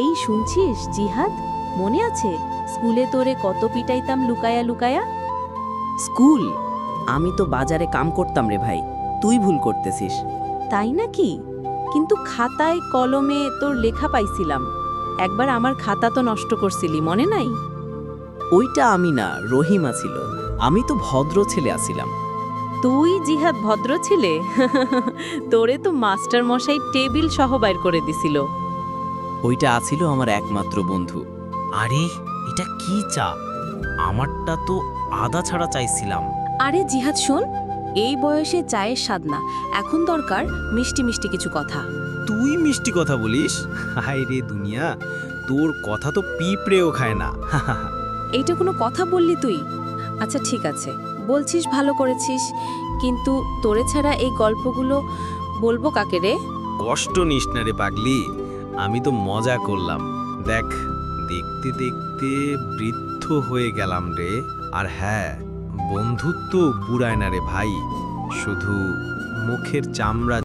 এই শুনছিস জিহাদ, মনে আছে স্কুলে তোরে কত পিটাইতাম লুকায়া লুকায়া? স্কুল? আমি তো বাজারে কাম করতাম রে ভাই, তুই ভুল করতেছিস। তাই নাকি? কিন্তু খাতায় কলমে তোর লেখা পাইছিলাম। একবার আমার খাতা তো নষ্ট করছিলি, মনে নাই? ওইটা আমি না, রহিমা ছিল। আমি তো ভদ্র ছেলে আছিলাম। তুই জিহাদ ভদ্র ছিলে? তোরে তো মাস্টার মশাই টেবিল সহ বাইর করে দিছিল। ওইটা আছিল আমার একমাত্র বন্ধু। আরে এটা কি চা? আমারটা তো আদা ছাড়া চাইছিলাম। আরে জিহাদ শোন, এই বয়সে চায়ের স্বাদ না, এখন দরকার মিষ্টি মিষ্টি কিছু কথা। তুই মিষ্টি কথা বলিস? হায় রে দুনিয়া, তোর কথা তো পিঁপড়েও খায় না। এইটা কোনো কথা বললি তুই? আচ্ছা ঠিক আছে, বলছিস ভালো করেছিস, কিন্তু তোরে ছাড়া এই গল্পগুলো বলবো কাকে রে? কষ্ট নিস না রে পাগলি, আমি তো মজা করলাম। দেখ, দেখতে দেখতে বৃদ্ধ হয়ে গেলাম রে। আর হ্যাঁ, বন্ধুত্ব বুড়ায় না রে ভাই, শুধু মুখের চামড়া